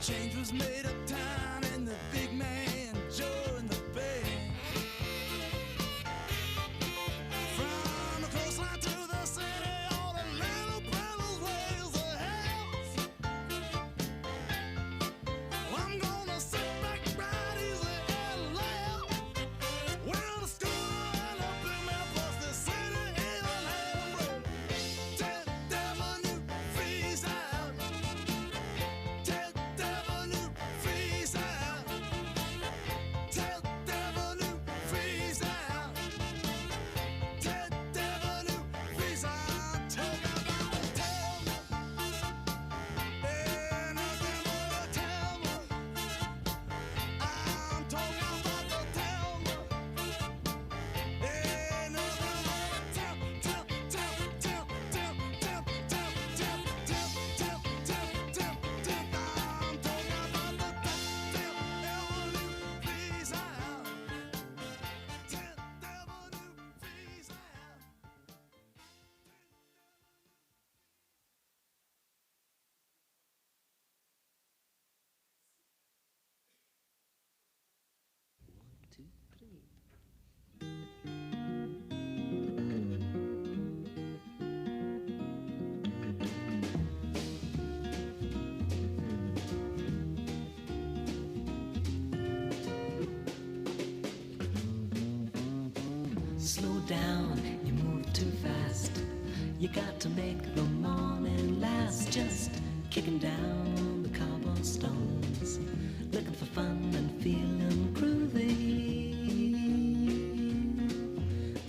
Change was made uptown and the big man Joe in the bay. From the coastline to the city, all the little fellas ways of health. I'm gonna sit back right easy and laugh. Well, the school and the big man plus the city is an halfway. 10th Avenue freeze out. 10th Avenue freeze out. 10th Avenue freeze out. 10th Avenue freeze out. Talk about a Thelma. Ain't nothing but a Thelma. I'm talking about the Thelma. Ain't nothing but a Slow down, you move too fast. You got to make the morning last. Just kicking down the cobblestones, looking for fun and feeling groovy.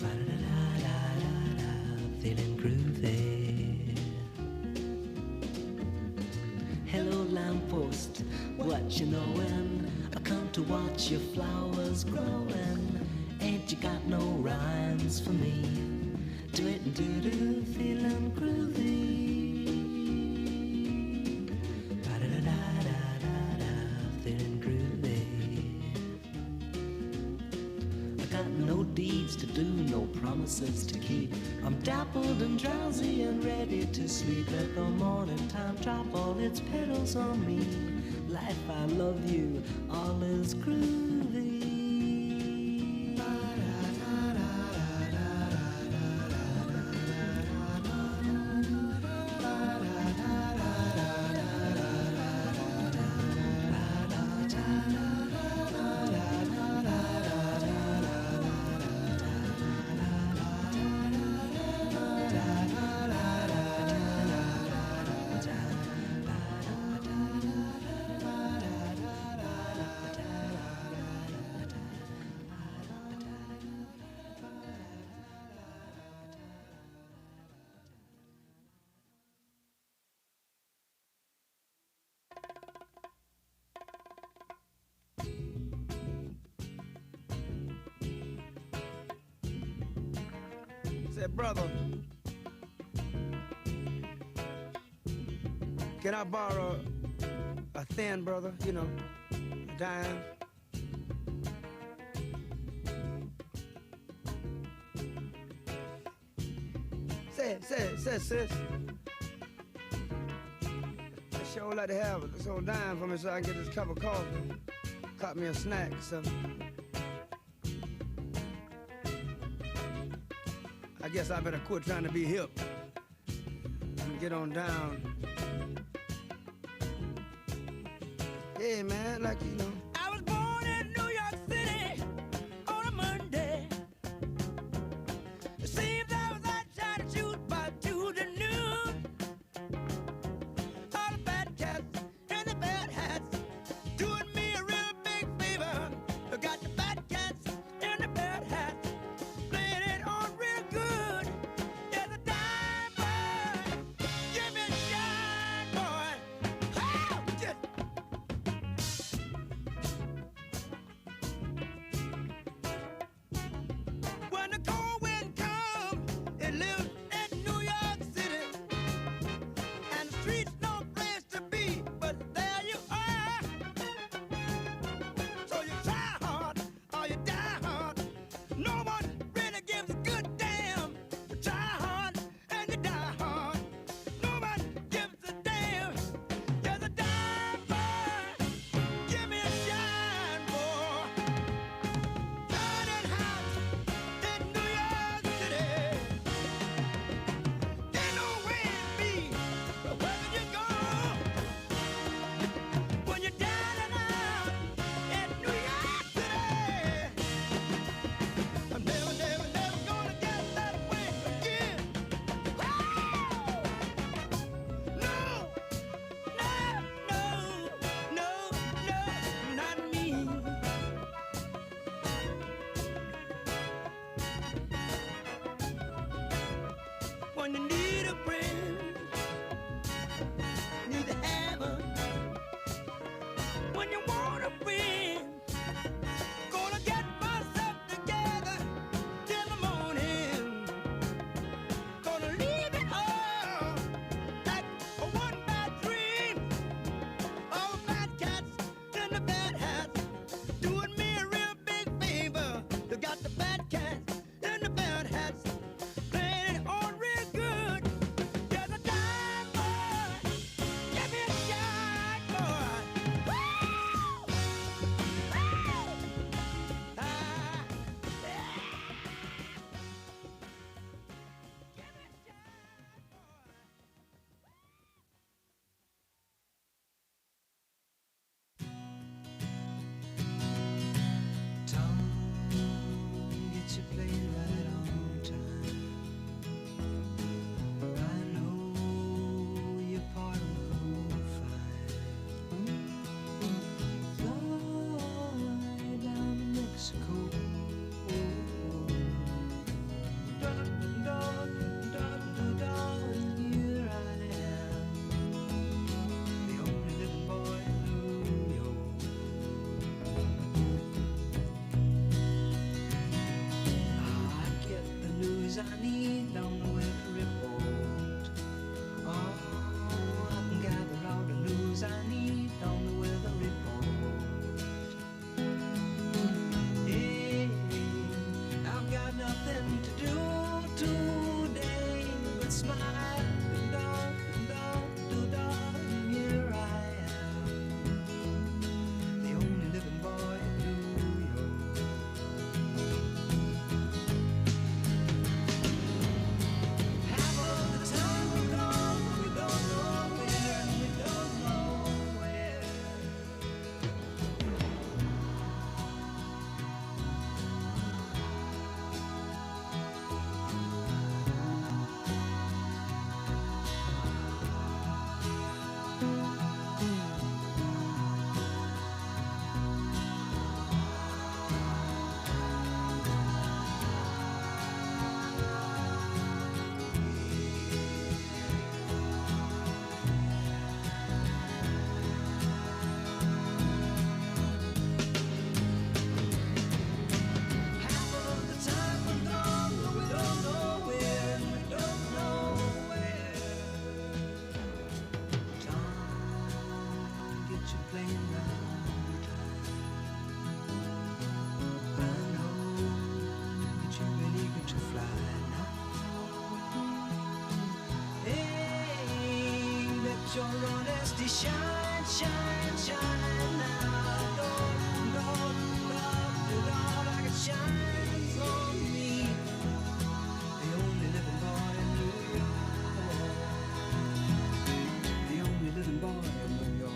Ba-da-da-da-da-da, feeling groovy. Hello lamppost, what you knowin'? I come to watch your flowers growing. Ain't you got no rhymes for me? Do it and do-do, feeling groovy. Ba-da-da-da-da-da, feeling groovy. I got no deeds to do, no promises to keep. I'm dappled and drowsy and ready to sleep. Let the morning time drop all its petals on me. Life, I love you, all is groovy. Said, brother, can I borrow a thin, brother, you know, a dime? Say, sis. I sure like to have this old dime for me so I can get this cup of coffee. Caught me a snack or something. I guess I better quit trying to be hip and get on down. Hey, man, like, you know. I was born in New York City on a Monday. It seems I was out trying to shoot by Tuesday noon. All the bad cats and the bad hats doing me a real big favor. I got the bad cats and the bad hats playing it on real good. There's a dime boy, give me a shine, boy. Oh, just when the cold wind comes, it lives in New York City, and the streets no place to be, but there you are. So you try hard or you die hard. No one really gives a good damn. You try hard and you die hard. No one gives a damn. There's a dime boy, Your honesty shine, shine, shine now. Lord, Lord, Lord, Lord, like it shines on me. The only living boy in New York. The only living boy in New York.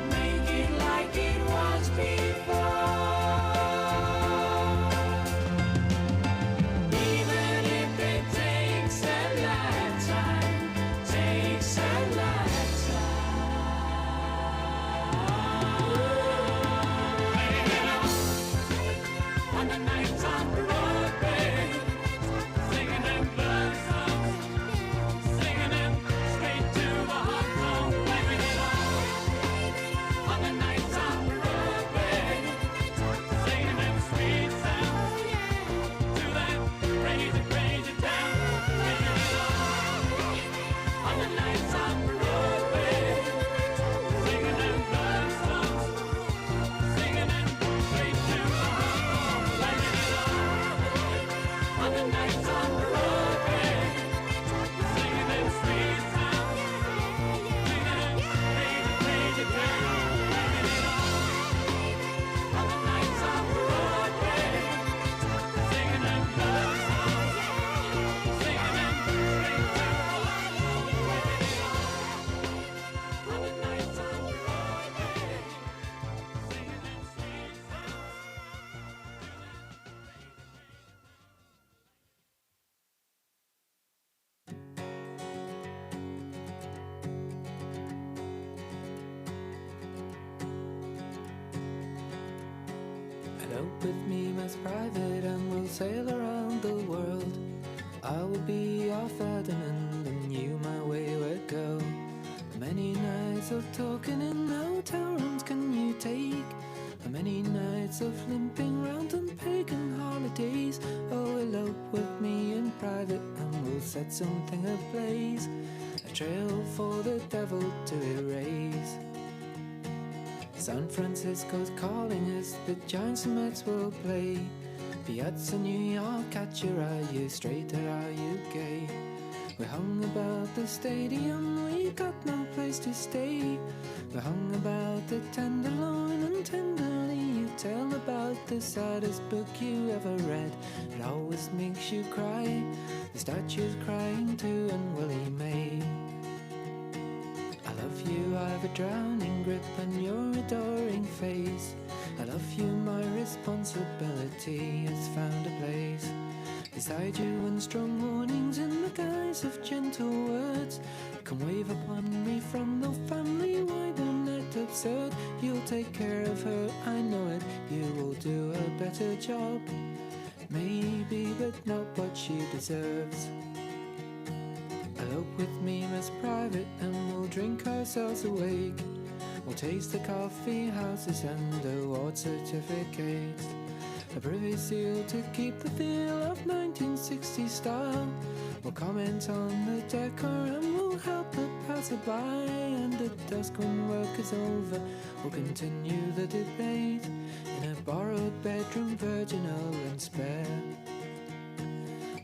Make it like it was before. Elope with me, Miss Private, and we'll sail around the world. I will be your Ferdinand, and you my wayward girl. How many nights of talking in hotel rooms can you take? How many nights of limping round on pagan holidays? Oh, elope with me in private, and we'll set something ablaze, a trail for the devil to erase. San Francisco's calling us, the Giants and Mets will play. Piazza New York, catch your eye, you straight or are you gay? We hung about the stadium, we got no place to stay. We hung about the Tenderloin, and tenderly you tell about the saddest book you ever read. It always makes you cry, the statue's crying too, and Willie May. I love you, I've a drowning grip on your adoring face. I love you, my responsibility has found a place beside you, and strong warnings in the guise of gentle words come wave upon me from the family. Why don't that absurd? You'll take care of her, I know it. You will do a better job, maybe, but not what she deserves. Elope with me, Miss Private, and we'll drink ourselves awake. We'll taste the coffee houses and award certificates, a privy seal to keep the feel of 1960s style. We'll comment on the decor and we'll help the passerby, and at dusk when work is over, we'll continue the debate in a borrowed bedroom, virginal and spare.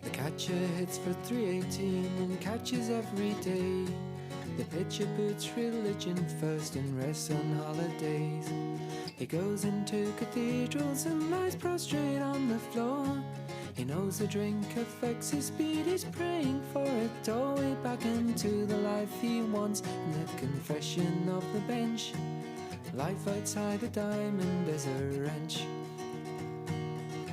The catcher hits for 318 and catches every day. The pitcher puts religion first and rests on holidays. He goes into cathedrals and lies prostrate on the floor. He knows a drink affects his speed, he's praying for a doorway back into the life he wants. In the confession of the bench, life outside a diamond is a wrench.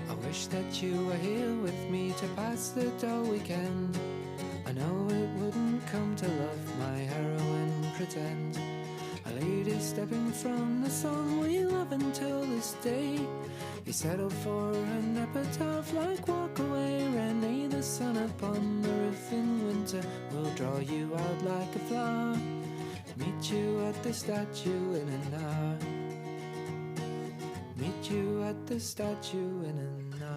I wish that you were here with me to pass the dull weekend. I know it wouldn't come to love my heroine pretend. A lady stepping from the song we love until this day. You settle for an epitaph like Walk Away, Renee. The sun upon the roof in winter will draw you out like a flower. Meet you at the statue in an hour. Meet you at the statue in an hour.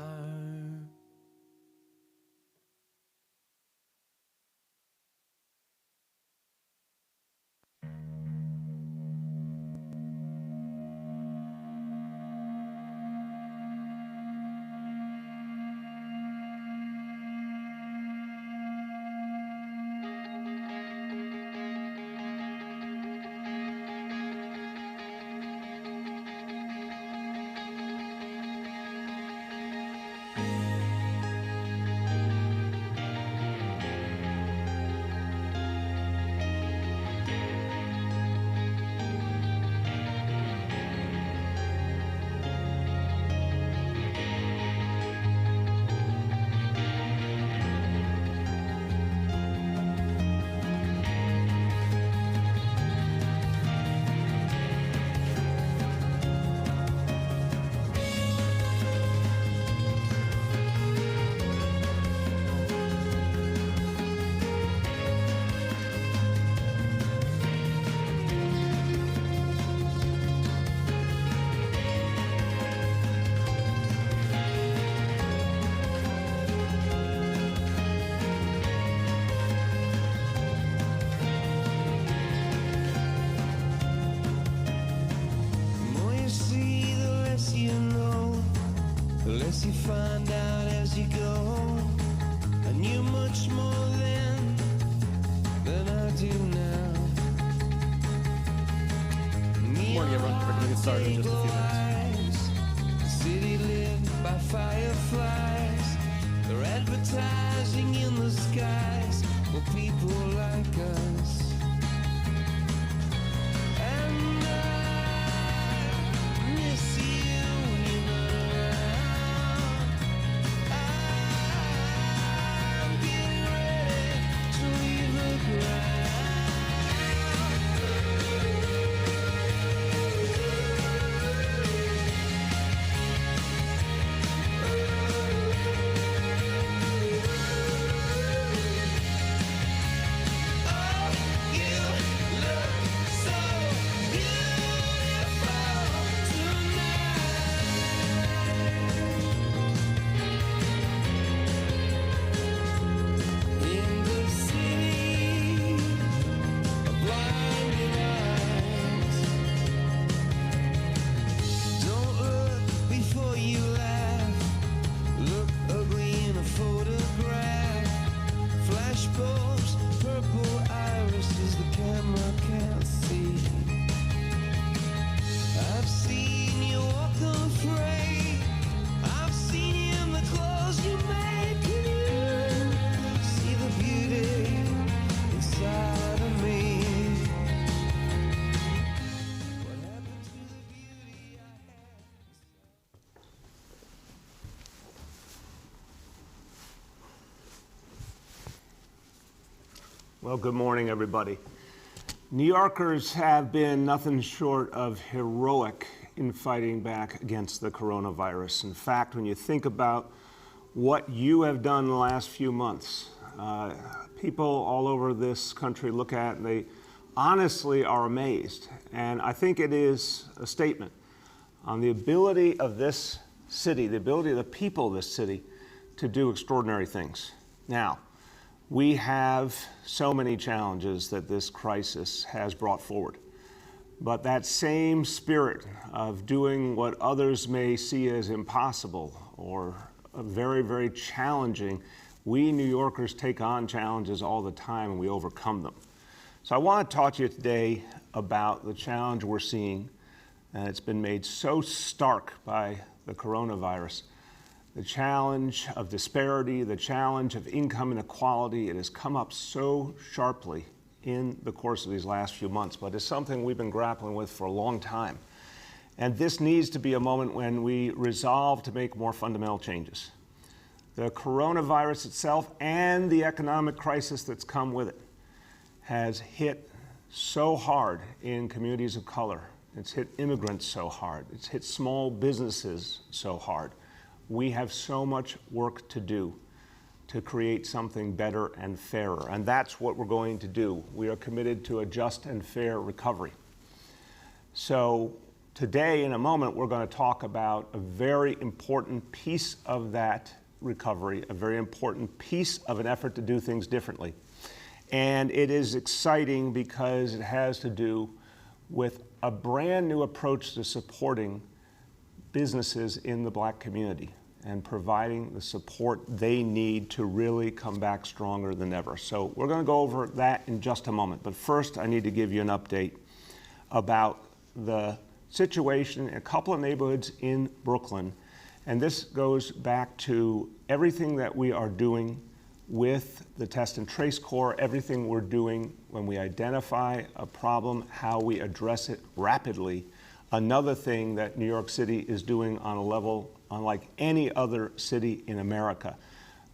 You find out as you go. I knew much more then than I do now. Morning, everyone. We're going to get started in just a few minutes. City lit by fireflies. They're advertising in the skies for people like us. And I miss you when you're not around. I'm getting ready to leave the ground. Well, good morning, everybody. New Yorkers have been nothing short of heroic in fighting back against the coronavirus. In fact, when you think about what you have done in the last few months, people all over this country look at and they honestly are amazed. And I think it is a statement on the ability of this city, the ability of the people of this city to do extraordinary things. Now, we have so many challenges that this crisis has brought forward. But that same spirit of doing what others may see as impossible or very, very challenging, we New Yorkers take on challenges all the time and we overcome them. So I want to talk to you today about the challenge we're seeing, and it's been made so stark by the coronavirus. The challenge of disparity, the challenge of income inequality, it has come up so sharply in the course of these last few months, but it's something we've been grappling with for a long time. And this needs to be a moment when we resolve to make more fundamental changes. The coronavirus itself and the economic crisis that's come with it has hit so hard in communities of color. It's hit immigrants so hard. It's hit small businesses so hard. We have so much work to do to create something better and fairer, and that's what we're going to do. We are committed to a just and fair recovery. So today, in a moment, we're going to talk about a very important piece of that recovery, a very important piece of an effort to do things differently. And it is exciting because it has to do with a brand new approach to supporting businesses in the Black community and providing the support they need to really come back stronger than ever. So we're going to go over that in just a moment. But first, I need to give you an update about the situation in a couple of neighborhoods in Brooklyn. And this goes back to everything that we are doing with the Test and Trace Corps, everything we're doing when we identify a problem, how we address it rapidly. Another thing that New York City is doing on a level unlike any other city in America.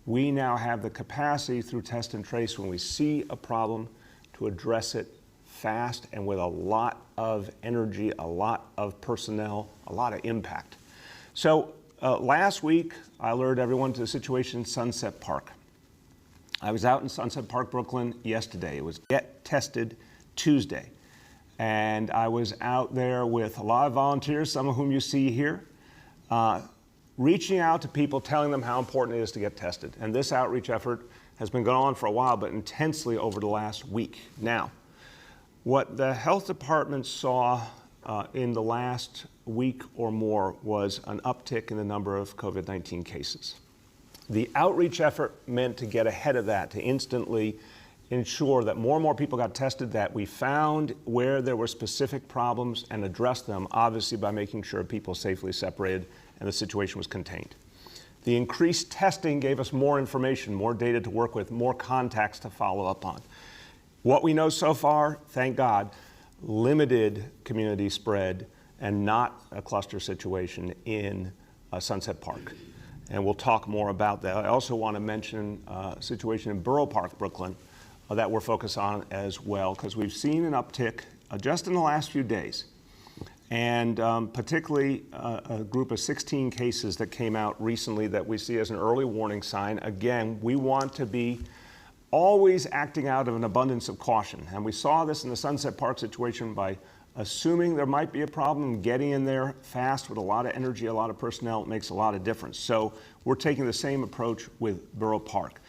We now have the capacity through Test and Trace when we see a problem to address it fast and with a lot of energy, a lot of personnel, a lot of impact. So last week, I alerted everyone to the situation in Sunset Park. I was out in Sunset Park, Brooklyn yesterday. It was Get Tested Tuesday. And I was out there with a lot of volunteers, some of whom you see here, reaching out to people, telling them how important it is to get tested. And this outreach effort has been going on for a while, but intensely over the last week. Now, what the health department saw in the last week or more was an uptick in the number of COVID-19 cases. The outreach effort meant to get ahead of that, to instantly ensure that more and more people got tested, that we found where there were specific problems and addressed them, obviously by making sure people safely separated and the situation was contained. The increased testing gave us more information, more data to work with, more contacts to follow up on. What we know so far, thank God, limited community spread and not a cluster situation in Sunset Park. And we'll talk more about that. I also want to mention a situation in Borough Park, Brooklyn, that we're focused on as well, because we've seen an uptick just in the last few days. And particularly a group of 16 cases that came out recently that we see as an early warning sign. Again, we want to be always acting out of an abundance of caution. And we saw this in the Sunset Park situation by assuming there might be a problem, getting in there fast with a lot of energy, a lot of personnel, makes a lot of difference. So we're taking the same approach with Borough Park.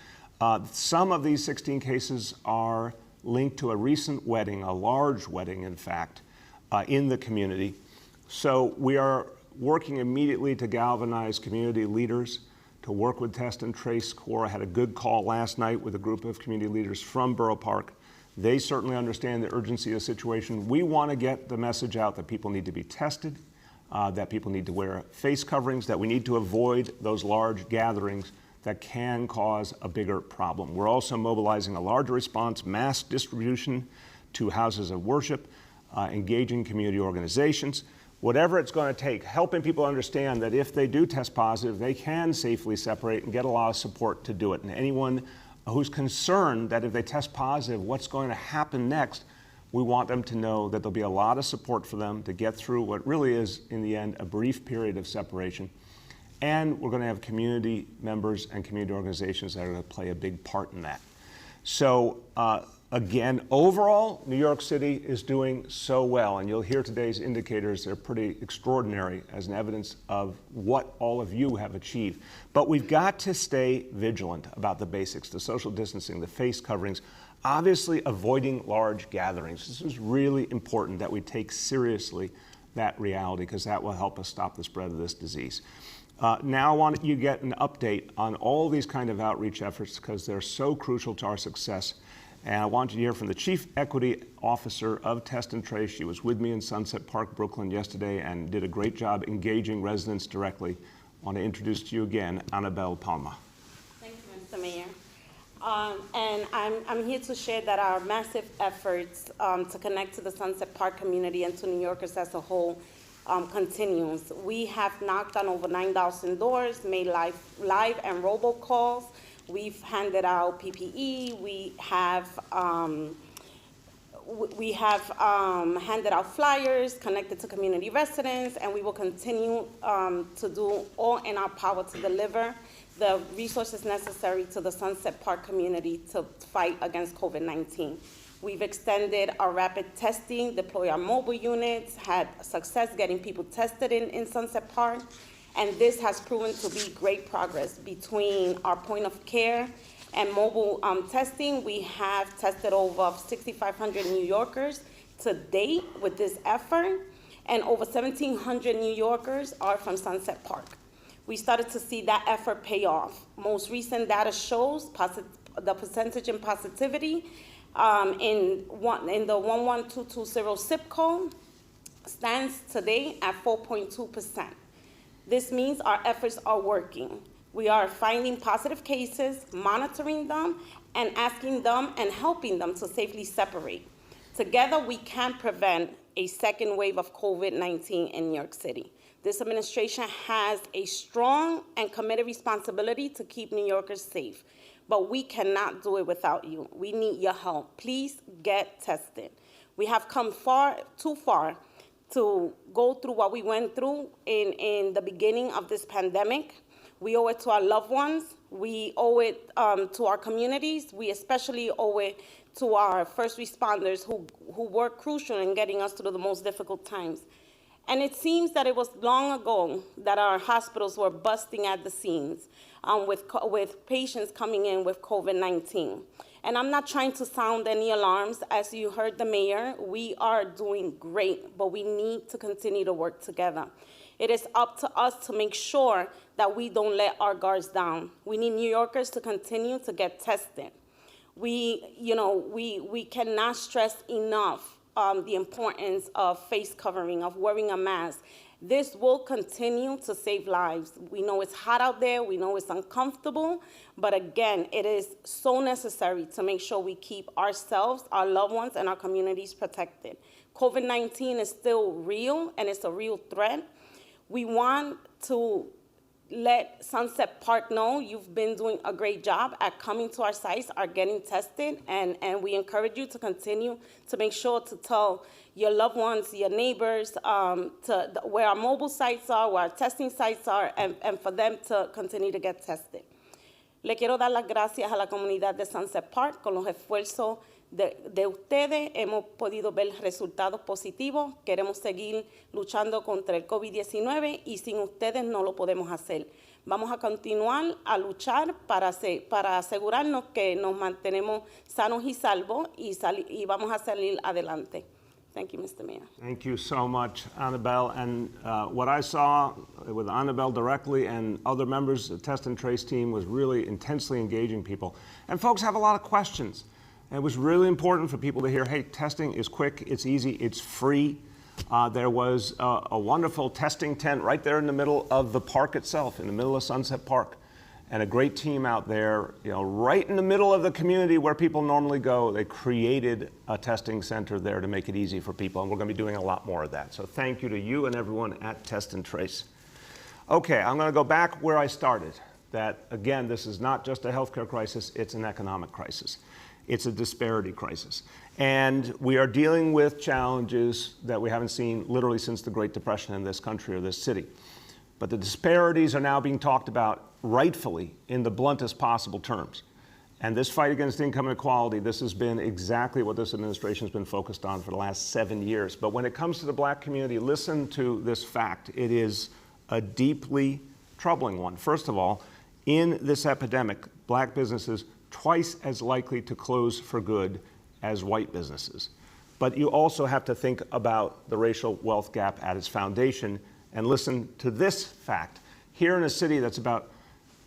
Some of these 16 cases are linked to a recent wedding, a large wedding, in fact, in the community. So we are working immediately to galvanize community leaders to work with Test and Trace Corps. I had a good call last night with a group of community leaders from Borough Park. They certainly understand the urgency of the situation. We want to get the message out that people need to be tested, that people need to wear face coverings, that we need to avoid those large gatherings that can cause a bigger problem. We're also mobilizing a larger response, mass distribution to houses of worship, engaging community organizations, whatever it's going to take, helping people understand that if they do test positive, they can safely separate and get a lot of support to do it. And anyone who's concerned that if they test positive, what's going to happen next, we want them to know that there'll be a lot of support for them to get through what really is, in the end, a brief period of separation. And we're going to have community members and community organizations that are going to play a big part in that. So again, overall, New York City is doing so well, and you'll hear today's indicators. They're pretty extraordinary as an evidence of what all of you have achieved. But we've got to stay vigilant about the basics, the social distancing, the face coverings, obviously avoiding large gatherings. This is really important that we take seriously that reality, because that will help us stop the spread of this disease. Now I want you to get an update on all these kind of outreach efforts, because they're so crucial to our success. And I want you to hear from the Chief Equity Officer of Test and Trace. She was with me in Sunset Park, Brooklyn yesterday and did a great job engaging residents directly. I want to introduce to you again, Annabelle Palma. Thank you, Mr. Mayor. And I'm here to share that our massive efforts to connect to the Sunset Park community and to New Yorkers as a whole continues. We have knocked on over 9,000 doors, made live and robocalls. We've handed out PPE. We have handed out flyers connected to community residents, and we will continue to do all in our power to deliver the resources necessary to the Sunset Park community to fight against COVID-19. We've extended our rapid testing, deployed our mobile units, had success getting people tested in Sunset Park, and this has proven to be great progress. Between our point of care and mobile testing, we have tested over 6,500 New Yorkers to date with this effort, and over 1,700 New Yorkers are from Sunset Park. We started to see that effort pay off. Most recent data shows the percentage in positivity in the 11220 zip code stands today at 4.2%. This means our efforts are working. We are finding positive cases, monitoring them, and asking them and helping them to safely separate. Together, we can prevent a second wave of COVID-19 in New York City. This administration has a strong and committed responsibility to keep New Yorkers safe, but we cannot do it without you. We need your help. Please get tested. We have come too far to go through what we went through in the beginning of this pandemic. We owe it to our loved ones. We owe it to our communities. We especially owe it to our first responders who were crucial in getting us through the most difficult times. And it seems that it was long ago that our hospitals were busting at the seams with patients coming in with COVID-19. And I'm not trying to sound any alarms. As you heard the mayor, we are doing great, but we need to continue to work together. It is up to us to make sure that we don't let our guards down. We need New Yorkers to continue to get tested. We cannot stress enough the importance of face covering, of wearing a mask. This will continue to save lives. We know it's hot out there, we know it's uncomfortable, but again, it is so necessary to make sure we keep ourselves, our loved ones, and our communities protected. COVID-19 is still real, and it's a real threat. We want to let Sunset Park know you've been doing a great job at coming to our sites, are getting tested, and we encourage you to continue to make sure to tell your loved ones, your neighbors, where our mobile sites are, where our testing sites are, and for them to continue to get tested. Le quiero dar las gracias a la comunidad de Sunset Park. Con los esfuerzos de ustedes hemos podido ver resultados positivos. Queremos seguir luchando contra el COVID-19 y sin ustedes no lo podemos hacer. Vamos a continuar a luchar para asegurarnos que nos mantenemos sanos y salvos y vamos a salir adelante. Thank you, Mr. Mayor. Thank you so much, Annabelle. And what I saw with Annabelle directly and other members of the Test and Trace team was really intensely engaging people. And folks have a lot of questions. And it was really important for people to hear, hey, testing is quick, it's easy, it's free. There was a wonderful testing tent right there in the middle of the park itself, in the middle of Sunset Park. And a great team out there, right in the middle of the community where people normally go. They created a testing center there to make it easy for people, and we're going to be doing a lot more of that. So thank you to you and everyone at Test and Trace. Okay, I'm going to go back where I started. that, again, this is not just a healthcare crisis, it's an economic crisis. It's a disparity crisis. And we are dealing with challenges that we haven't seen literally since the Great Depression in this country or this city. But the disparities are now being talked about rightfully in the bluntest possible terms. And this fight against income inequality, this has been exactly what this administration has been focused on for the last 7 years. But when it comes to the black community, listen to this fact. It is a deeply troubling one. First of all, in this epidemic, black businesses twice as likely to close for good as white businesses. But you also have to think about the racial wealth gap at its foundation and listen to this fact. Here in a city that's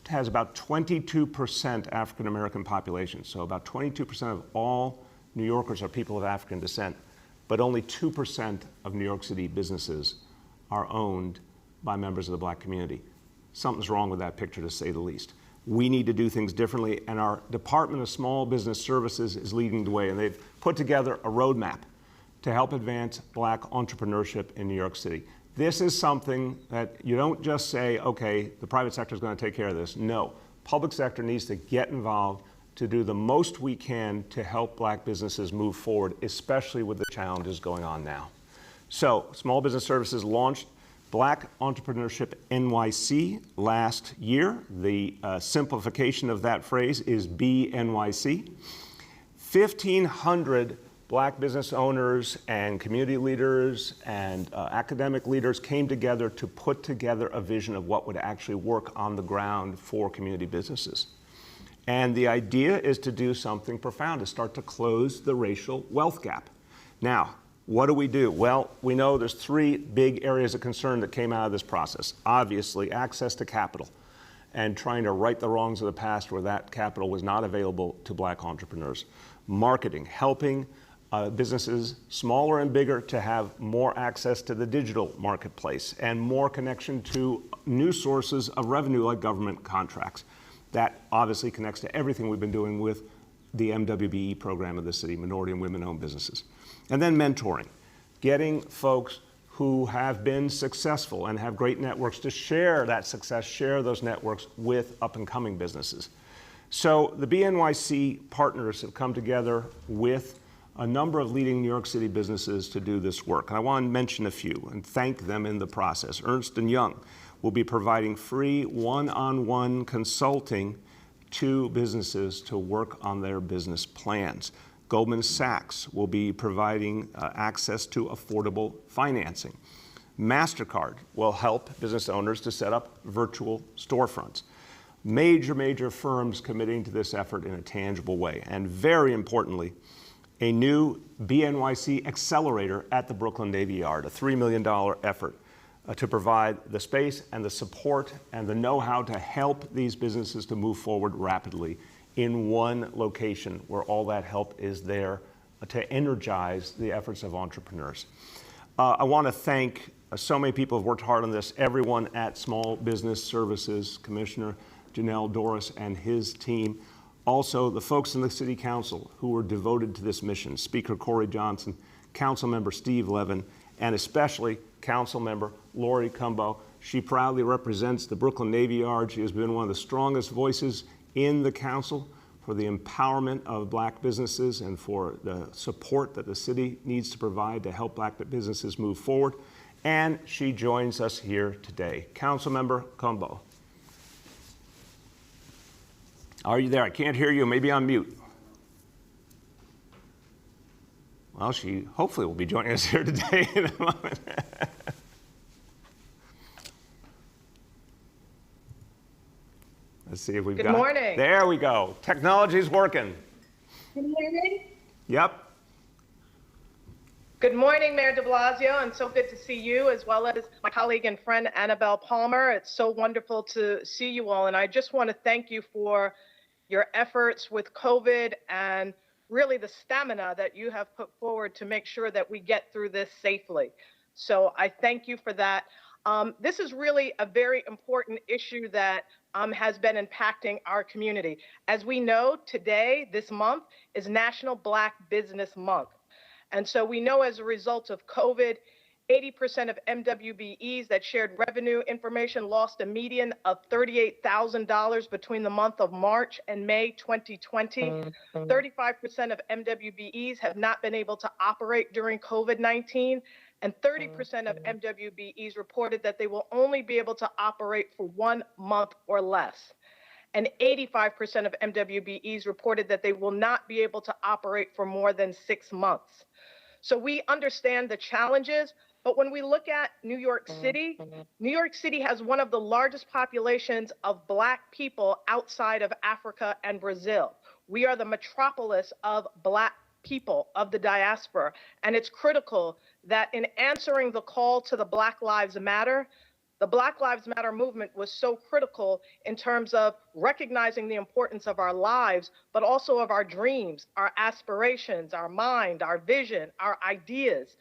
has about 22% African American population, so about 22% of all New Yorkers are people of African descent, but only 2% of New York City businesses are owned by members of the black community. Something's wrong with that picture, to say the least. We need to do things differently, and our Department of Small Business Services is leading the way, and they've put together a roadmap to help advance black entrepreneurship in New York City. This is something that you don't just say, okay, the private sector is going to take care of this. No, public sector needs to get involved to do the most we can to help black businesses move forward, especially with the challenges going on now. So, Small Business Services launched Black Entrepreneurship NYC last year. The simplification of that phrase is BNYC. 1,500 black business owners and community leaders and academic leaders came together to put together a vision of what would actually work on the ground for community businesses. And the idea is to do something profound, to start to close the racial wealth gap. Now, what do we do? Well, we know there's 3 big areas of concern that came out of this process. Obviously, access to capital and trying to right the wrongs of the past where that capital was not available to black entrepreneurs. Marketing, helping businesses, smaller and bigger, to have more access to the digital marketplace and more connection to new sources of revenue like government contracts. That obviously connects to everything we've been doing with the MWBE program of the city, minority and women-owned businesses. And then mentoring, getting folks who have been successful and have great networks to share that success, share those networks with up-and-coming businesses. So the BNYC partners have come together with a number of leading New York City businesses to do this work. And I want to mention a few and thank them in the process. Ernst & Young will be providing free one-on-one consulting to businesses to work on their business plans. Goldman Sachs will be providing access to affordable financing. MasterCard will help business owners to set up virtual storefronts. Major firms committing to this effort in a tangible way. And very importantly, a new BNYC accelerator at the Brooklyn Navy Yard, a $3 million effort to provide the space and the support and the know-how to help these businesses to move forward rapidly in one location where all that help is there to energize the efforts of entrepreneurs. I want to thank so many people who have worked hard on this, everyone at Small Business Services, Commissioner Janelle Doris and his team. Also, the folks in the City Council who were devoted to this mission, Speaker Corey Johnson, Councilmember Steve Levin, and especially Councilmember Lori Cumbo. She proudly represents the Brooklyn Navy Yard. She has been one of the strongest voices in the council for the empowerment of black businesses and for the support that the city needs to provide to help black businesses move forward. And she joins us here today. Councilmember Cumbo. Are you there? I can't hear you. Maybe on mute. Well, she hopefully will be joining us here today in a moment. Let's see if we've got. Good morning. There we go. Technology's working. Can you hear me? Yep. Good morning, Mayor de Blasio, and so good to see you, as well as my colleague and friend, Annabelle Palmer. It's so wonderful to see you all, and I just want to thank you for your efforts with COVID and really the stamina that you have put forward to make sure that we get through this safely. So I thank you for that. This is really a very important issue that has been impacting our community. As we know, today, this month, is National Black Business Month. And so we know as a result of COVID, 80% of MWBEs that shared revenue information lost a median of $38,000 between the month of March and May 2020. 35% of MWBEs have not been able to operate during COVID-19, and 30% of MWBEs reported that they will only be able to operate for 1 month or less. And 85% of MWBEs reported that they will not be able to operate for more than 6 months. So we understand the challenges, but when we look at New York City has one of the largest populations of Black people outside of Africa and Brazil. We are the metropolis of Black people, of the diaspora, and it's critical that in answering the call to the Black Lives Matter, the Black Lives Matter movement was so critical in terms of recognizing the importance of our lives, but also of our dreams, our aspirations, our mind, our vision, our ideas.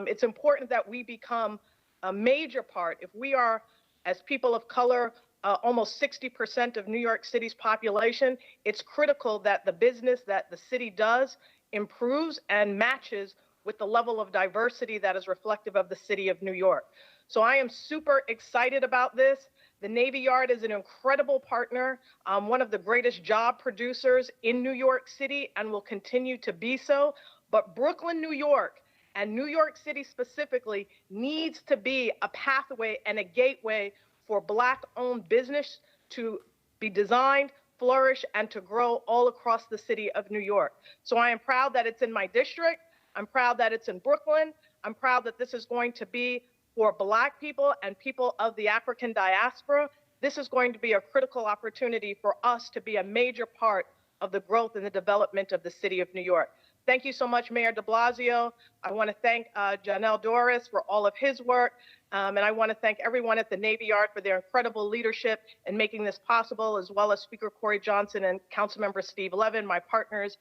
It's important that we become a major part. If we are, as people of color, almost 60% of New York City's population, it's critical that the business that the city does improves and matches with the level of diversity that is reflective of the city of New York. So I am super excited about this. The Navy Yard is an incredible partner, one of the greatest job producers in New York City, and will continue to be so. But Brooklyn, New York, and New York City specifically, needs to be a pathway and a gateway for Black-owned business to be designed, flourish, and to grow all across the city of New York. So I am proud that it's in my district. I'm proud that it's in Brooklyn. I'm proud that this is going to be for Black people and people of the African diaspora. This is going to be a critical opportunity for us to be a major part of the growth and the development of the city of New York. Thank you so much, Mayor de Blasio. I want to thank Janelle Doris for all of his work. And I want to thank everyone at the Navy Yard for their incredible leadership in making this possible, as well as Speaker Corey Johnson and Councilmember Steve Levin, my partners,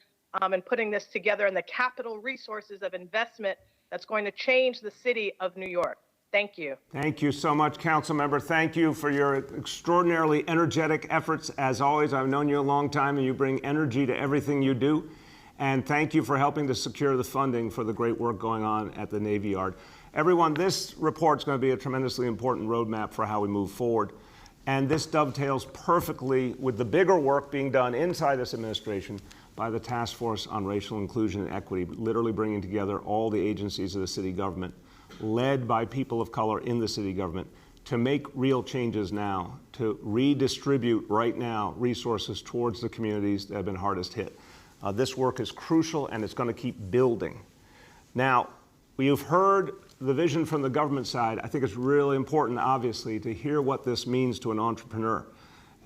in putting this together, and the capital resources of investment that's going to change the city of New York. Thank you. Thank you so much, Councilmember. Thank you for your extraordinarily energetic efforts. As always, I've known you a long time, and you bring energy to everything you do. And thank you for helping to secure the funding for the great work going on at the Navy Yard. Everyone, this report is going to be a tremendously important roadmap for how we move forward. And this dovetails perfectly with the bigger work being done inside this administration by the Task Force on Racial Inclusion and Equity, literally bringing together all the agencies of the city government, led by people of color in the city government, to make real changes now, to redistribute right now resources towards the communities that have been hardest hit. This work is crucial, and it's going to keep building. Now, you've heard the vision from the government side. I think it's really important, obviously, to hear what this means to an entrepreneur.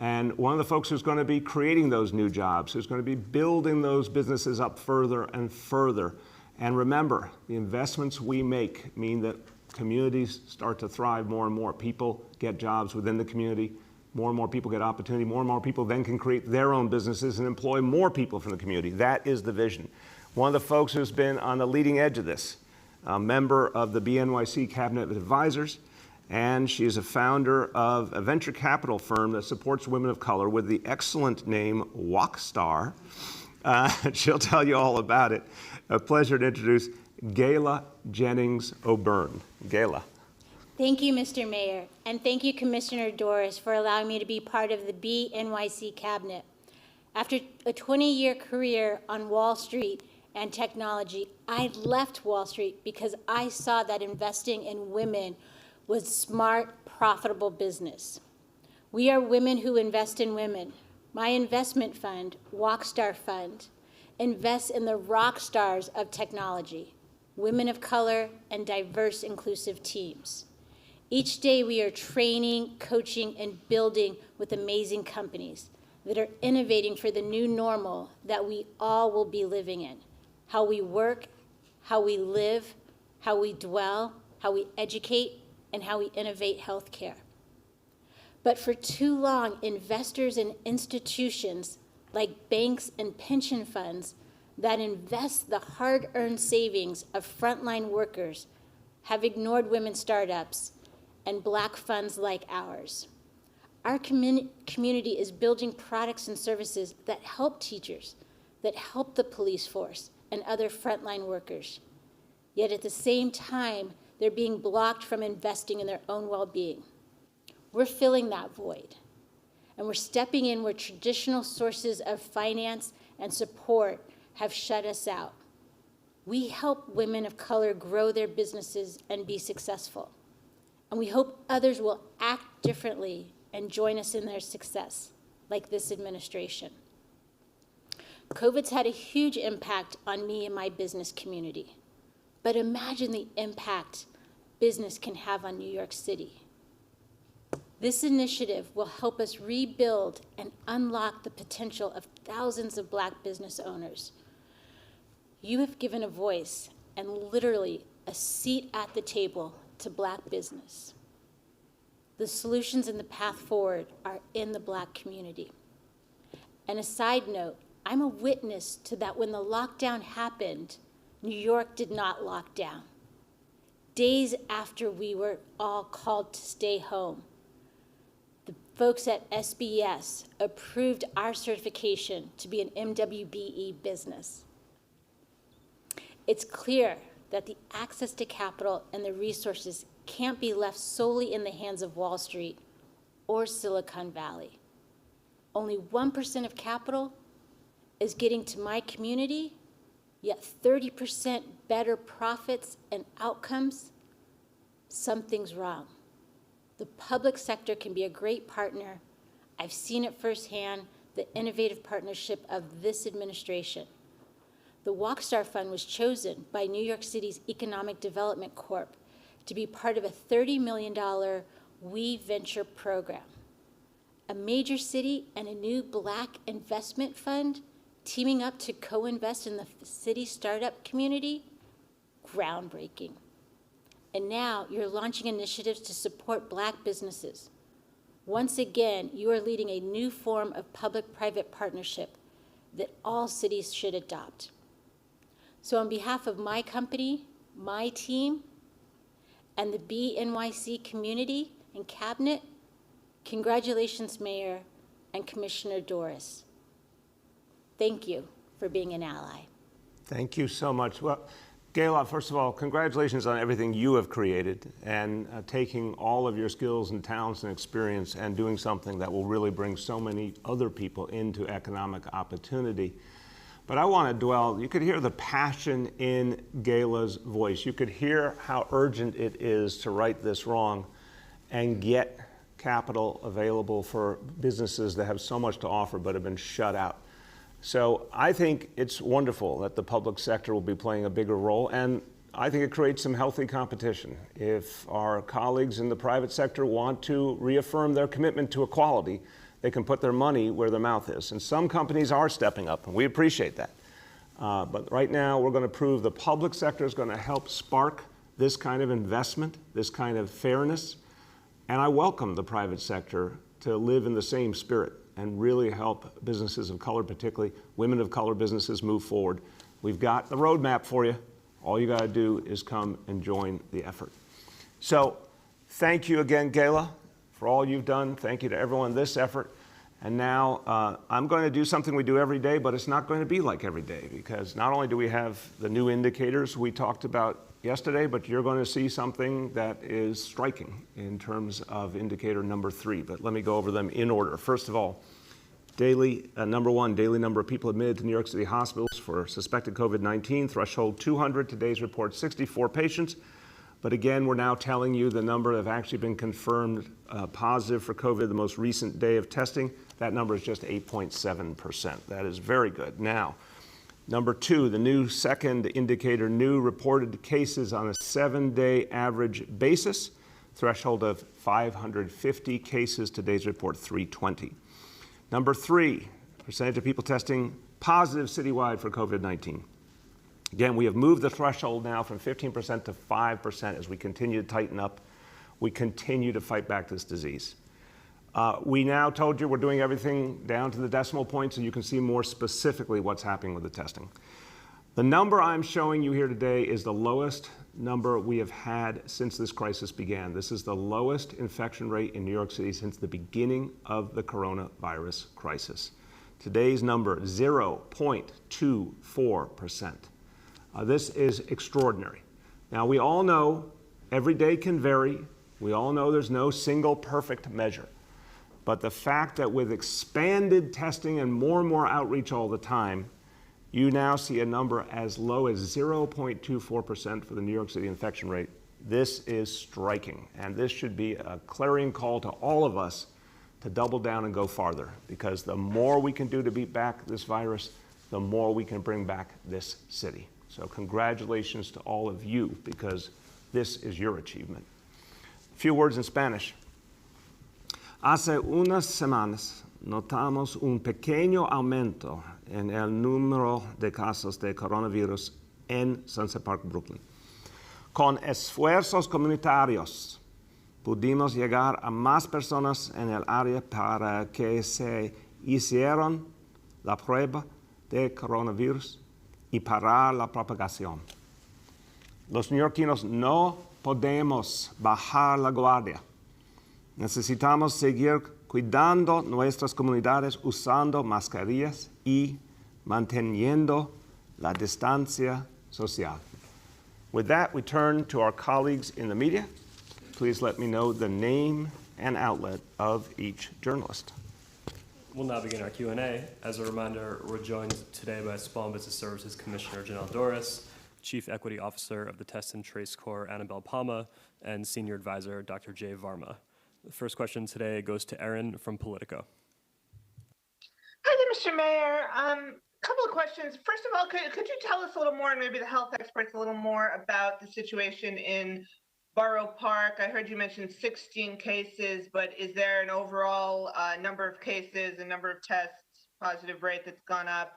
And one of the folks who's going to be creating those new jobs, who's going to be building those businesses up further and further. And remember, the investments we make mean that communities start to thrive more and more. People get jobs within the community. More and more people get opportunity. More and more people then can create their own businesses and employ more people from the community. That is the vision. One of the folks who's been on the leading edge of this, a member of the NYC Cabinet of Advisors, and she is a founder of a venture capital firm that supports women of color with the excellent name Walkstar. She'll tell you all about it. A pleasure to introduce Gayla Jennings O'Byrne. Gayla. Thank you, Mr. Mayor, and thank you, Commissioner Doris, for allowing me to be part of the NYC Cabinet. After a 20-year career on Wall Street and technology, I left Wall Street because I saw that investing in women was smart, profitable business. We are women who invest in women. My investment fund, Walkstar Fund, invests in the rock stars of technology, women of color, and diverse, inclusive teams. Each day we are training, coaching, and building with amazing companies that are innovating for the new normal that we all will be living in. How we work, how we live, how we dwell, how we educate, and how we innovate healthcare. But for too long, investors and institutions like banks and pension funds that invest the hard-earned savings of frontline workers have ignored women's startups and Black funds like ours. Our community is building products and services that help teachers, that help the police force and other frontline workers. Yet at the same time, they're being blocked from investing in their own well-being. We're filling that void, and we're stepping in where traditional sources of finance and support have shut us out. We help women of color grow their businesses and be successful, and we hope others will act differently and join us in their success, like this administration. COVID's had a huge impact on me and my business community, but imagine the impact business can have on New York City. This initiative will help us rebuild and unlock the potential of thousands of Black business owners. You have given a voice and literally a seat at the table to Black business. The solutions and the path forward are in the Black community. And a side note, I'm a witness to that when the lockdown happened, New York did not lock down. Days after we were all called to stay home, the folks at SBS approved our certification to be an MWBE business. It's clear that the access to capital and the resources can't be left solely in the hands of Wall Street or Silicon Valley. Only 1% of capital is getting to my community, yet 30% better profits and outcomes. Something's wrong. The public sector can be a great partner. I've seen it firsthand, the innovative partnership of this administration. The Walkstar Fund was chosen by New York City's Economic Development Corp to be part of a $30 million We Venture program. A major city and a new Black investment fund teaming up to co-invest in the city startup community, groundbreaking. And now you're launching initiatives to support Black businesses. Once again, you are leading a new form of public-private partnership that all cities should adopt. So on behalf of my company, my team, and the BNYC community and cabinet, congratulations, Mayor and Commissioner Doris. Thank you for being an ally. Thank you so much. Well, Gayla, first of all, congratulations on everything you have created and taking all of your skills and talents and experience and doing something that will really bring so many other people into economic opportunity. But I want to dwell, you could hear the passion in Gayla's voice. You could hear how urgent it is to right this wrong and get capital available for businesses that have so much to offer but have been shut out. So I think it's wonderful that the public sector will be playing a bigger role, and I think it creates some healthy competition. If our colleagues in the private sector want to reaffirm their commitment to equality, they can put their money where their mouth is. And some companies are stepping up, and we appreciate that. But right now, we're going to prove the public sector is going to help spark this kind of investment, this kind of fairness. And I welcome the private sector to live in the same spirit and really help businesses of color, particularly women of color businesses, move forward. We've got the roadmap for you. All you got to do is come and join the effort. So thank you again, Gayla, for all you've done. Thank you to everyone in this effort. And now I'm going to do something we do every day, but it's not going to be like every day, because not only do we have the new indicators we talked about yesterday, but you're going to see something that is striking in terms of indicator number 3. But let me go over them in order. First of all, number 1, daily number of people admitted to New York City hospitals for suspected COVID-19, threshold 200. Today's report, 64 patients. But again, we're now telling you the number that have actually been confirmed positive for COVID the most recent day of testing. That number is just 8.7%. That is very good. Now, number 2, the new second indicator, new reported cases on a 7-day average basis, threshold of 550 cases. Today's report, 320. Number 3, percentage of people testing positive citywide for COVID-19. Again, we have moved the threshold now from 15% to 5% as we continue to tighten up. We continue to fight back this disease. We now told you we're doing everything down to the decimal point so you can see more specifically what's happening with the testing. The number I'm showing you here today is the lowest number we have had since this crisis began. This is the lowest infection rate in New York City since the beginning of the coronavirus crisis. Today's number, 0.24%. This is extraordinary. Now, we all know Every day can vary. We all know there's no single perfect measure. But the fact that with expanded testing and more outreach all the time, you now see a number as low as 0.24% for the New York City infection rate. This is striking, and this should be a clarion call to all of us to double down and go farther, because the more we can do to beat back this virus, the more we can bring back this city. So congratulations to all of you, because this is your achievement. A few words in Spanish. Hace unas semanas notamos un pequeño aumento en el número de casos de coronavirus en Sunset Park, Brooklyn. Con esfuerzos comunitarios pudimos llegar a más personas en el área para que se hicieran la prueba de coronavirus y parar la propagación. Los neoyorquinos no podemos bajar la guardia. Necesitamos seguir cuidando nuestras comunidades usando mascarillas y manteniendo la distancia social. With that, we turn to our colleagues in the media. Please let me know the name and outlet of each journalist. We'll now begin our Q&A. As a reminder, we're joined today by Small and Business Services Commissioner Janelle Dorris, Chief Equity Officer of the Test and Trace Corps, Annabelle Palma, and Senior Advisor, Dr. Jay Varma. The first question today goes to Erin from Politico. Hi there, Mr. Mayor. Couple of questions. First of all, could you tell us a little more, and maybe the health experts a little more, about the situation in Borough Park? I heard you mention 16 cases, but is there an overall number of cases, a number of tests, positive rate that's gone up?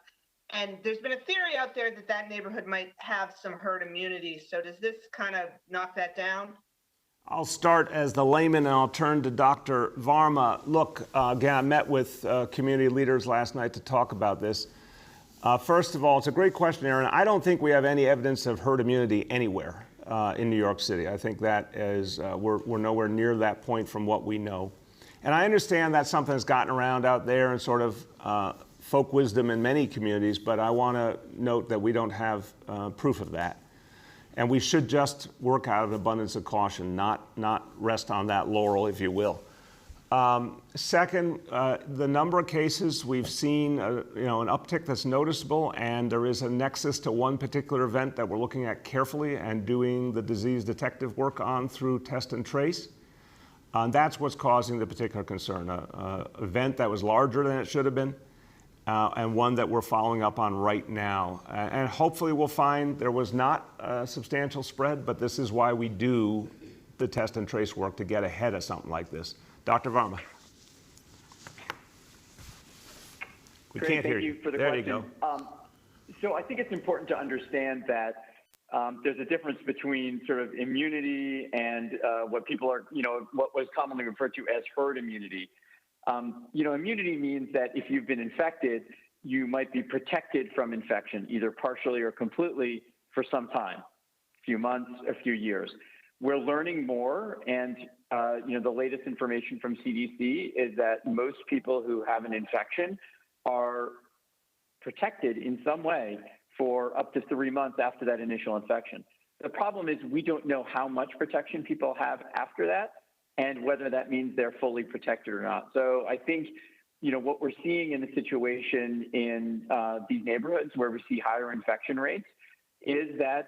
And there's been a theory out there that that neighborhood might have some herd immunity. So does this kind of knock that down? I'll start as the layman, and I'll turn to Dr. Varma. Look, again, I met with community leaders last night to talk about this. First of all, it's a great question, Aaron. I don't think we have any evidence of herd immunity anywhere in New York City. I think that is, we're nowhere near that point from what we know. And I understand that's something that's gotten around out there and sort of folk wisdom in many communities, but I want to note that we don't have proof of that. And we should just work out of abundance of caution, not rest on that laurel, if you will. Second, the number of cases we've seen, an uptick that's noticeable, and there is a nexus to one particular event that we're looking at carefully and doing the disease detective work on through test and trace. And that's what's causing the particular concern, an event that was larger than it should have been, and one that we're following up on right now. And hopefully we'll find there was not a substantial spread, but this is why we do the test and trace work, to get ahead of something like this. Dr. Varma. We can't hear you. Thank you for the there question. You go. So I think it's important to understand that there's a difference between sort of immunity and what people are, what was commonly referred to as herd immunity. Immunity means that if you've been infected, you might be protected from infection, either partially or completely, for some time, a few months, a few years. We're learning more, and the latest information from CDC is that most people who have an infection are protected in some way for up to 3 months after that initial infection. The problem is we don't know how much protection people have after that, and whether that means they're fully protected or not. So I think, what we're seeing in the situation in these neighborhoods where we see higher infection rates is that,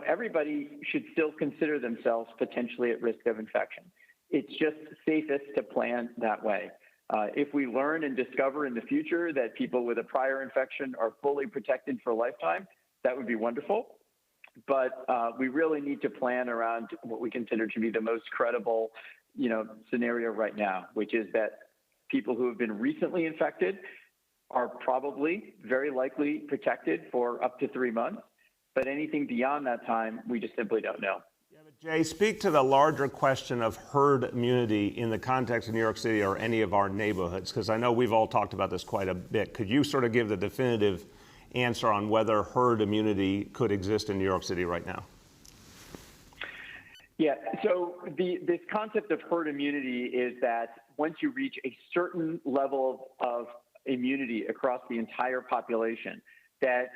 everybody should still consider themselves potentially at risk of infection. It's just safest to plan that way. If we learn and discover in the future that people with a prior infection are fully protected for a lifetime, that would be wonderful. But we really need to plan around what we consider to be the most credible, scenario right now, which is that people who have been recently infected are probably very likely protected for up to 3 months. But anything beyond that time, we just simply don't know. Yeah, but Jay, speak to the larger question of herd immunity in the context of New York City or any of our neighborhoods, because I know we've all talked about this quite a bit. Could you sort of give the definitive answer on whether herd immunity could exist in New York City right now? Yeah, so this concept of herd immunity is that once you reach a certain level of immunity across the entire population, that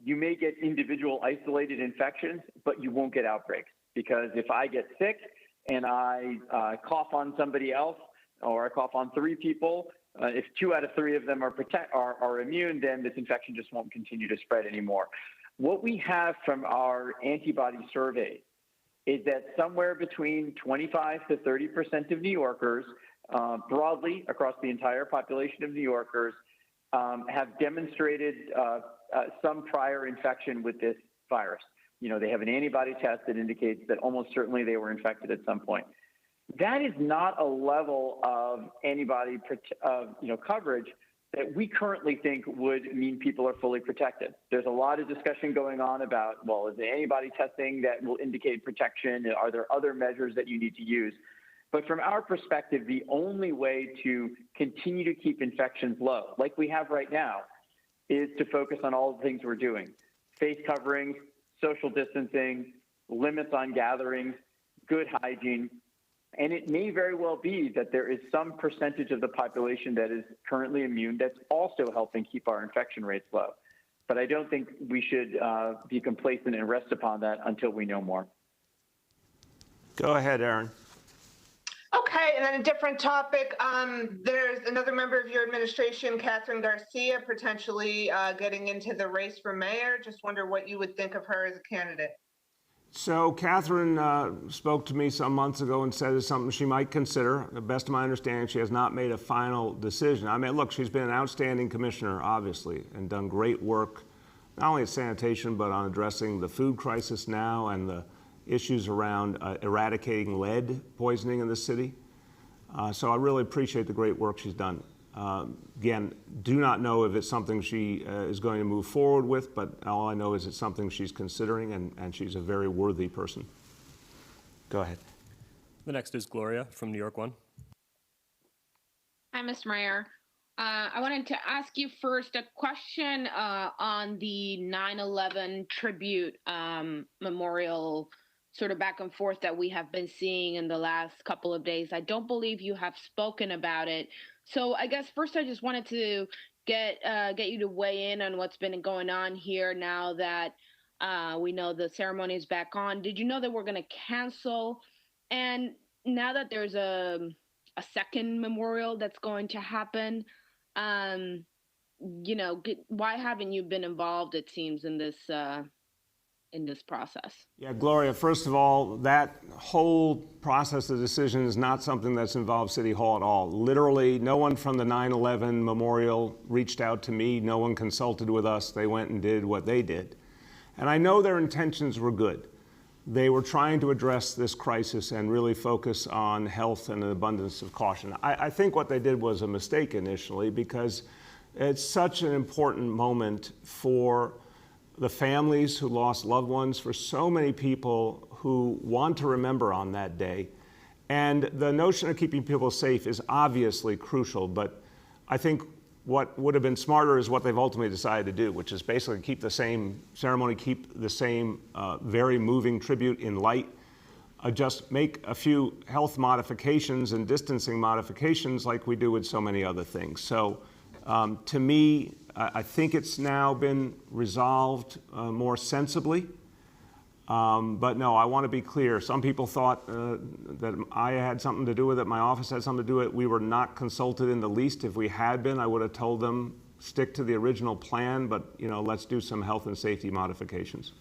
you may get individual isolated infections, but you won't get outbreaks. because if I get sick and I cough on somebody else, or I cough on 3 people, if 2 out of 3 of them are immune, then this infection just won't continue to spread anymore. What we have from our antibody surveys is that somewhere between 25 to 30% of New Yorkers, broadly across the entire population of New Yorkers, have demonstrated some prior infection with this virus. They have an antibody test that indicates that almost certainly they were infected at some point. That is not a level of antibody coverage that we currently think would mean people are fully protected. There's a lot of discussion going on about, well, is the antibody testing that will indicate protection? Are there other measures that you need to use? But from our perspective, the only way to continue to keep infections low, like we have right now, is to focus on all the things we're doing. Face coverings, social distancing, limits on gatherings, good hygiene. And it may very well be that there is some percentage of the population that is currently immune that's also helping keep our infection rates low. But I don't think we should be complacent and rest upon that until we know more. Go ahead, Aaron. Okay, and then a different topic. There's another member of your administration, Catherine Garcia, potentially getting into the race for mayor. Just wonder what you would think of her as a candidate. So Catherine spoke to me some months ago and said it's something she might consider. To the best of my understanding, she has not made a final decision. I mean, look, she's been an outstanding commissioner, obviously, and done great work, not only at sanitation, but on addressing the food crisis now and the issues around eradicating lead poisoning in the city. So I really appreciate the great work she's done. Again, do not know if it's something she is going to move forward with, but all I know is it's something she's considering, and she's a very worthy person. Go ahead. The next is Gloria from New York One. Hi, Mr. Mayor. I wanted to ask you first a question on the 9/11 tribute memorial sort of back and forth that we have been seeing in the last couple of days. I don't believe you have spoken about it. So I guess first I just wanted to get you to weigh in on what's been going on here now that we know the ceremony is back on. Did you know that we're going to cancel? And now that there's a second memorial that's going to happen, why haven't you been involved, it seems, in this process? Yeah, Gloria, first of all, that whole process of decision is not something that's involved City Hall at all. Literally, no one from the 9/11 memorial reached out to me. No one consulted with us. They went and did what they did. And I know their intentions were good. They were trying to address this crisis and really focus on health and an abundance of caution. I think what they did was a mistake initially, because it's such an important moment for the families who lost loved ones, for so many people who want to remember on that day. And the notion of keeping people safe is obviously crucial, but I think what would have been smarter is what they've ultimately decided to do, which is basically keep the same ceremony, keep the same very moving tribute in light, just make a few health modifications and distancing modifications like we do with so many other things. So to me, I think it's now been resolved more sensibly. But no, I want to be clear. Some people thought that I had something to do with it, my office had something to do with it. We were not consulted in the least. If we had been, I would have told them, stick to the original plan, but let's do some health and safety modifications.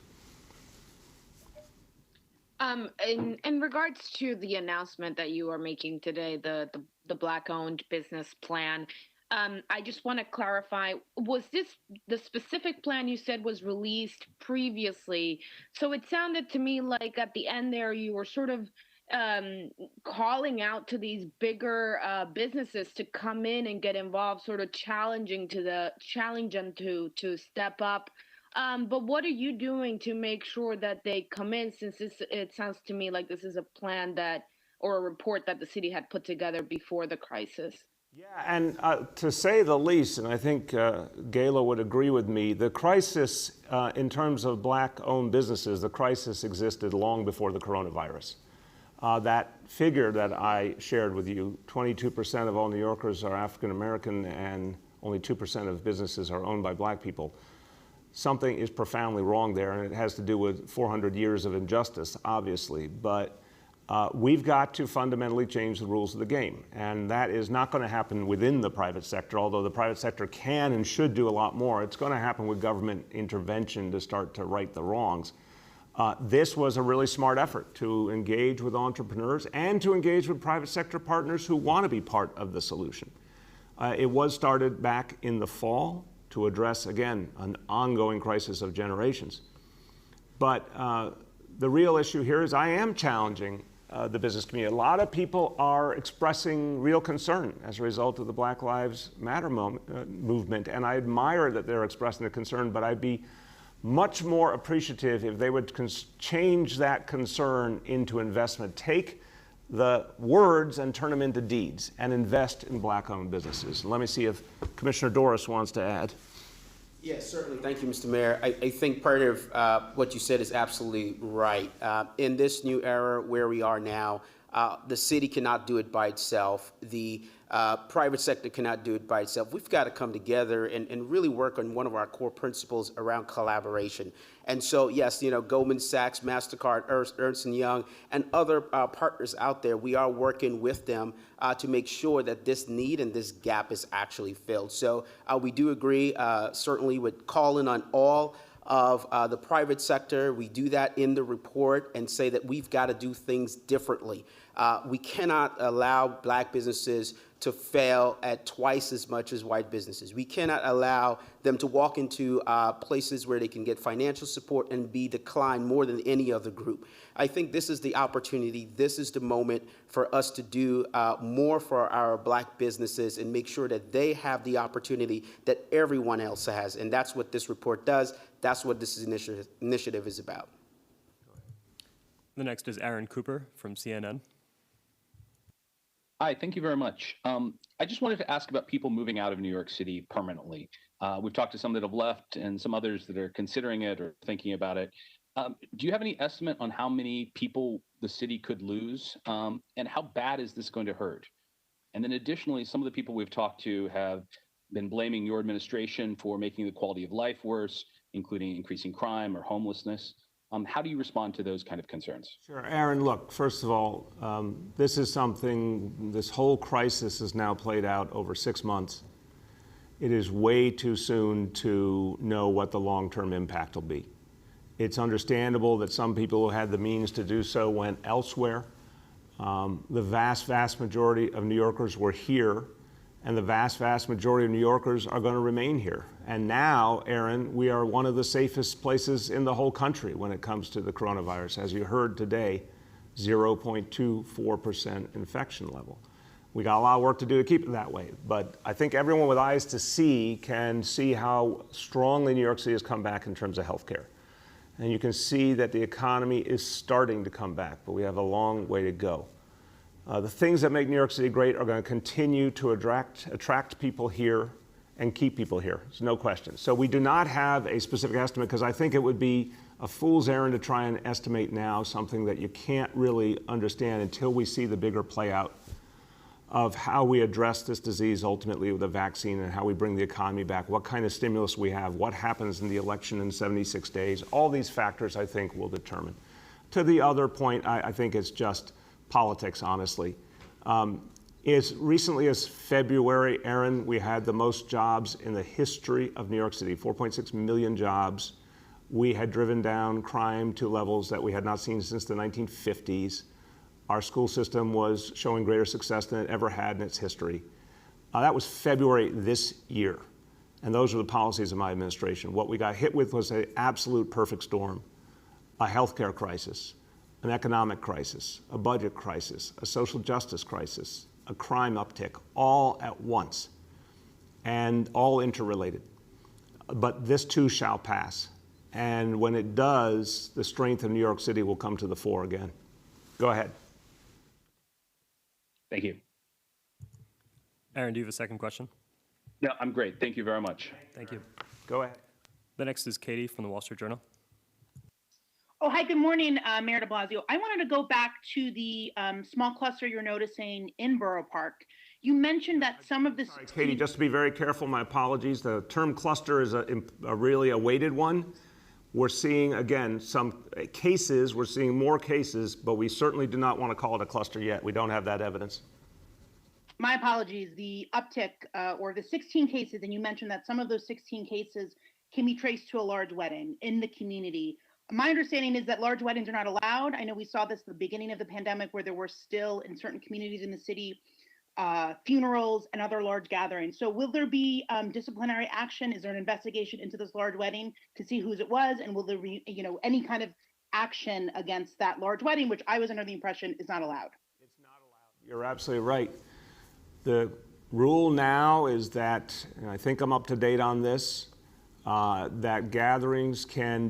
In regards to the announcement that you are making today, the Black-owned business plan, I just want to clarify, was this the specific plan you said was released previously? So it sounded to me like at the end there you were sort of calling out to these bigger businesses to come in and get involved, sort of challenging them to step up. But what are you doing to make sure that they come in, since it sounds to me like this is a plan or a report that the city had put together before the crisis? Yeah, and to say the least, and I think Gayla would agree with me, the crisis in terms of Black-owned businesses, the crisis existed long before the coronavirus. That figure that I shared with you, 22% of all New Yorkers are African American and only 2% of businesses are owned by Black people. something is profoundly wrong there, and it has to do with 400 years of injustice, obviously. But we've got to fundamentally change the rules of the game, and that is not going to happen within the private sector, although the private sector can and should do a lot more. It's going to happen with government intervention to start to right the wrongs. This was a really smart effort to engage with entrepreneurs and to engage with private sector partners who want to be part of the solution. It was started back in the fall to address, again, an ongoing crisis of generations. But the real issue here is I am challenging the business community. A lot of people are expressing real concern as a result of the Black Lives Matter movement, and I admire that they're expressing the concern, but I'd be much more appreciative if they would change that concern into investment. Take the words and turn them into deeds and invest in Black-owned businesses. Let me see if Commissioner Doris wants to add. Yes, certainly. Thank you, Mr. Mayor. I think part of what you said is absolutely right. In this new era where we are now, the city cannot do it by itself. The private sector cannot do it by itself. We've got to come together and really work on one of our core principles around collaboration. And so, yes, Goldman Sachs, MasterCard, Ernst & Young, and other partners out there, we are working with them to make sure that this need and this gap is actually filled. So we do agree, certainly, with calling on all of the private sector. We do that in the report and say that we've got to do things differently. We cannot allow Black businesses to fail at twice as much as white businesses. We cannot allow them to walk into places where they can get financial support and be declined more than any other group. I think this is the opportunity, this is the moment for us to do more for our Black businesses and make sure that they have the opportunity that everyone else has. And that's what this report does. That's what this initiative is about. The next is Aaron Cooper from CNN. Hi, thank you very much. I just wanted to ask about people moving out of New York City permanently. We've talked to some that have left and some others that are considering it or thinking about it. Do you have any estimate on how many people the city could lose? And how bad is this going to hurt? And then additionally, some of the people we've talked to have been blaming your administration for making the quality of life worse, including increasing crime or homelessness. How do you respond to those kind of concerns? Sure, Aaron, look, first of all, this is something, this whole crisis has now played out over 6 months. It is way too soon to know what the long-term impact will be. It's understandable that some people who had the means to do so went elsewhere. The vast majority of New Yorkers were here, and the vast majority of New Yorkers are going to remain here. And now, Aaron, we are one of the safest places in the whole country when it comes to the coronavirus. As you heard today, 0.24% infection level. We got a lot of work to do to keep it that way, but I think everyone with eyes to see can see how strongly New York City has come back in terms of healthcare. And you can see that the economy is starting to come back, but we have a long way to go. The things that make New York City great are going to continue to attract people here and keep people here. There's no question. So we do not have a specific estimate because I think it would be a fool's errand to try and estimate now something that you can't really understand until we see the bigger play out of how we address this disease ultimately with a vaccine and how we bring the economy back, what kind of stimulus we have, what happens in the election in 76 days. All these factors, I think, will determine. To the other point, I think it's just politics, honestly. As recently as February, Aaron, we had the most jobs in the history of New York City, 4.6 million jobs. We had driven down crime to levels that we had not seen since the 1950s. Our school system was showing greater success than it ever had in its history. That was February this year, and those were the policies of my administration. What we got hit with was an absolute perfect storm, a healthcare crisis, an economic crisis, a budget crisis, a social justice crisis, a crime uptick, all at once, and all interrelated. But this too shall pass. And when it does, the strength of New York City will come to the fore again. Go ahead. Thank you. Aaron, do you have a second question? No, I'm great. Thank you very much. Thank you. Go ahead. The next is Katie from the Wall Street Journal. Oh, hi, good morning, Mayor de Blasio. I wanted to go back to the small cluster you're noticing in Borough Park. You mentioned that some of the Katie, just to be very careful, my apologies. The term cluster is a really a weighted one. We're seeing, again, some cases, we're seeing more cases, but we certainly do not want to call it a cluster yet. We don't have that evidence. My apologies, the uptick or the 16 cases, and you mentioned that some of those 16 cases can be traced to a large wedding in the community. My understanding is that large weddings are not allowed. I know we saw this at the beginning of the pandemic where there were still in certain communities in the city funerals and other large gatherings. So will there be disciplinary action? Is there an investigation into this large wedding to see whose it was? And will there be, any kind of action against that large wedding, which I was under the impression is not allowed? It's not allowed. You're absolutely right. The rule now is that, and I think I'm up to date on this, that gatherings can